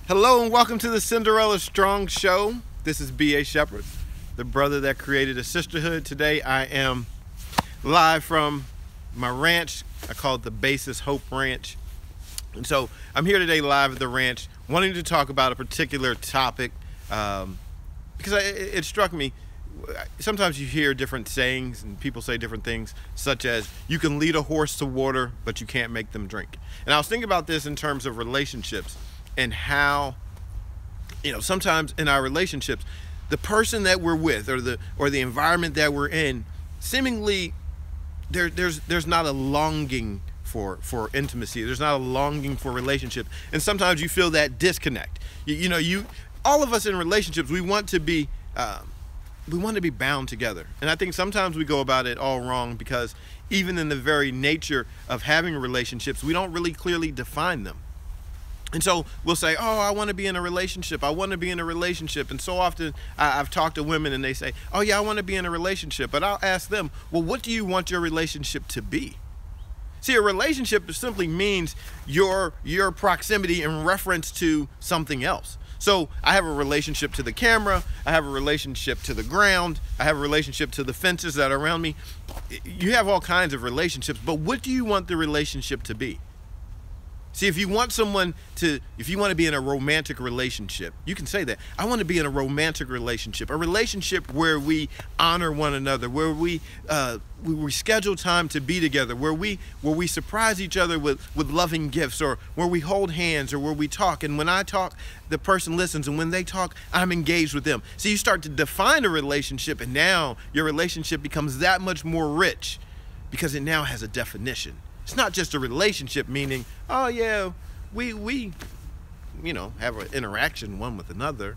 Hello and welcome to the Cinderella Strong Show. This is B.A. Shepherd, the brother that created a sisterhood. Today I am live from my ranch. I call it the Basis Hope Ranch. And so I'm here today live at the ranch wanting to talk about a particular topic because it struck me. Sometimes you hear different sayings and people say different things, such as you can lead a horse to water, but you can't make them drink. And I was thinking about this in terms of relationships and how, sometimes in our relationships, the person that we're with or the environment that we're in, seemingly there's not a longing for intimacy. There's not a longing for relationship. And sometimes you feel that disconnect. All of us in relationships, we want to be bound together. And I think sometimes we go about it all wrong because even in the very nature of having relationships, we don't really clearly define them. And so we'll say, oh, I want to be in a relationship. I want to be in a relationship. And so often I've talked to women and they say, oh yeah, I want to be in a relationship. But I'll ask them, well, what do you want your relationship to be? See, a relationship simply means your proximity in reference to something else. So I have a relationship to the camera, I have a relationship to the ground, I have a relationship to the fences that are around me. You have all kinds of relationships, but what do you want the relationship to be? See, if you want to be in a romantic relationship, you can say that. I want to be in a romantic relationship, a relationship where we honor one another, where we schedule time to be together, where we surprise each other with loving gifts, or where we hold hands, or where we talk. And when I talk, the person listens, and when they talk, I'm engaged with them. So you start to define a relationship, and now your relationship becomes that much more rich because it now has a definition. It's not just a relationship, meaning, oh yeah, we have an interaction one with another.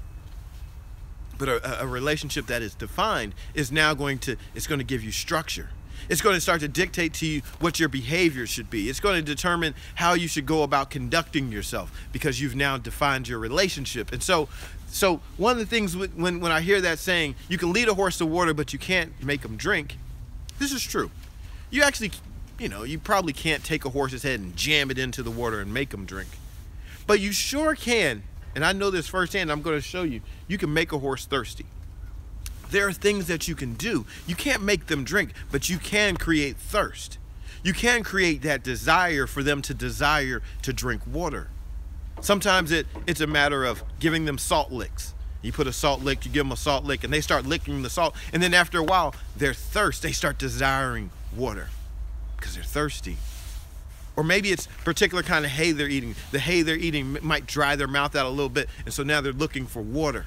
But a relationship that is defined is now going to give you structure. It's going to start to dictate to you what your behavior should be. It's going to determine how you should go about conducting yourself because you've now defined your relationship. And so one of the things when I hear that saying, you can lead a horse to water, but you can't make them drink, this is true. You actually, you probably can't take a horse's head and jam it into the water and make them drink. But you sure can, and I know this firsthand, I'm going to show you, you can make a horse thirsty. There are things that you can do. You can't make them drink, but you can create thirst. You can create that desire for them to desire to drink water. Sometimes it's a matter of giving them salt licks. You put a salt lick, you give them a salt lick, and they start licking the salt. And then after a while, their thirst, they start desiring water because they're thirsty. Or maybe it's a particular kind of hay they're eating. The hay they're eating might dry their mouth out a little bit, and so now they're looking for water.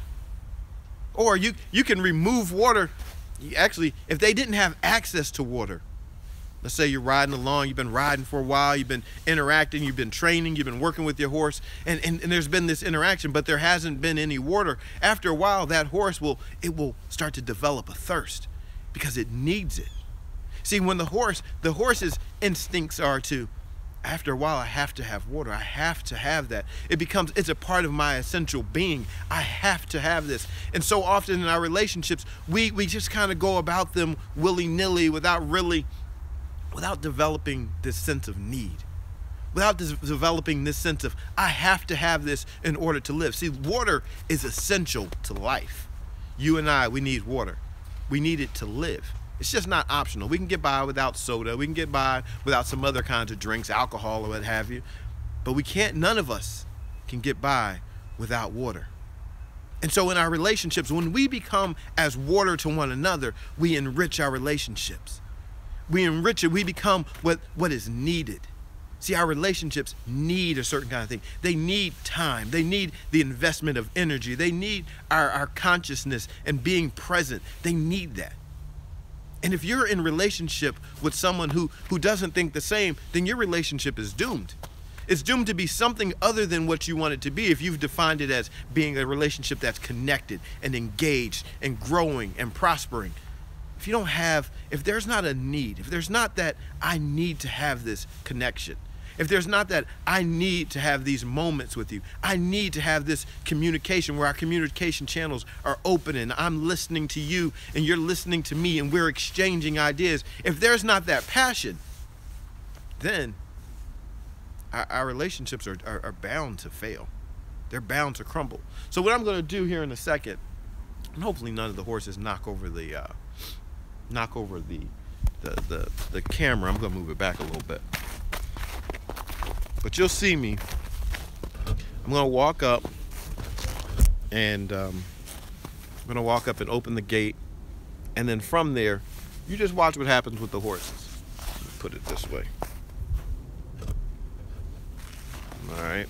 Or you can remove water. Actually, if they didn't have access to water, let's say you're riding along, you've been riding for a while, you've been interacting, you've been training, you've been working with your horse, and there's been this interaction, but there hasn't been any water. After a while, that horse will start to develop a thirst because it needs it. See, when the horse's instincts are to, after a while, I have to have water. I have to have that. It's a part of my essential being. I have to have this. And so often in our relationships, we just kind of go about them willy-nilly without developing this sense of need, without developing this sense of, I have to have this in order to live. See, water is essential to life. You and I, we need water. We need it to live. It's just not optional. We can get by without soda. We can get by without some other kinds of drinks, alcohol or what have you. But none of us can get by without water. And so in our relationships, when we become as water to one another, we enrich our relationships. We enrich it. We become what is needed. See, our relationships need a certain kind of thing. They need time. They need the investment of energy. They need our consciousness and being present. They need that. And if you're in relationship with someone who doesn't think the same, then your relationship is doomed. It's doomed to be something other than what you want it to be if you've defined it as being a relationship that's connected and engaged and growing and prospering. If there's not a need, if there's not that I need to have this connection, if there's not that I need to have these moments with you, I need to have this communication where our communication channels are open and I'm listening to you and you're listening to me and we're exchanging ideas. If there's not that passion, then our relationships are bound to fail. They're bound to crumble. So what I'm going to do here in a second, and hopefully none of the horses knock over the camera. I'm going to move it back a little bit. But you'll see me. I'm going to walk up and open the gate, and then from there, you just watch what happens with the horses. Let me put it this way. All right.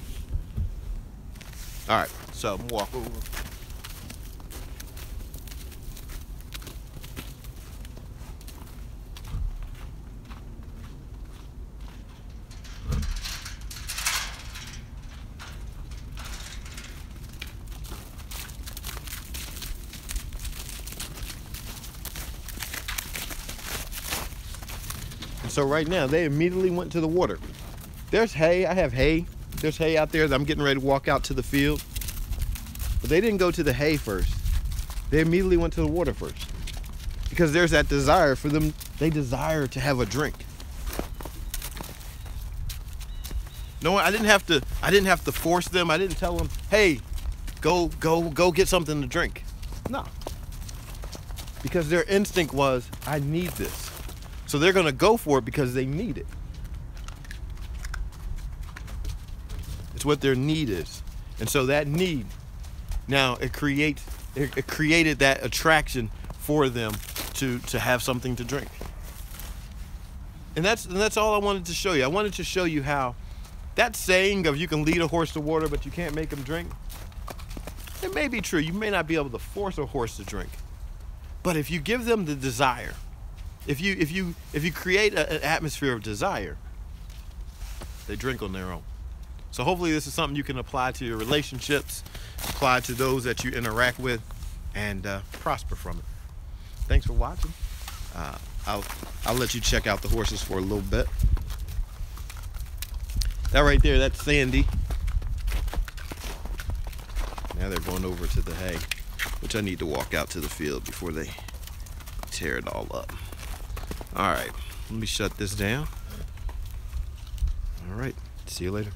All right. So I'm gonna walk over. And so right now, they immediately went to the water. There's hay. I have hay. There's hay out there that I'm getting ready to walk out to the field. But they didn't go to the hay first. They immediately went to the water first. Because there's that desire for them. They desire to have a drink. No, I didn't have to force them. I didn't tell them, hey, go get something to drink. No. Because their instinct was, I need this. So they're going to go for it because they need it. It's what their need is. And so that need, now it created that attraction for them to have something to drink. And that's all I wanted to show you. I wanted to show you how that saying of you can lead a horse to water but you can't make him drink, it may be true. You may not be able to force a horse to drink. But if you give them the desire, if you create an atmosphere of desire, they drink on their own. So hopefully this is something you can apply to your relationships, apply to those that you interact with, and prosper from it. Thanks for watching. I'll let you check out the horses for a little bit. That right there, that's Sandy. Now they're going over to the hay, which I need to walk out to the field before they tear it all up. All right, let me shut this down. All right, see you later.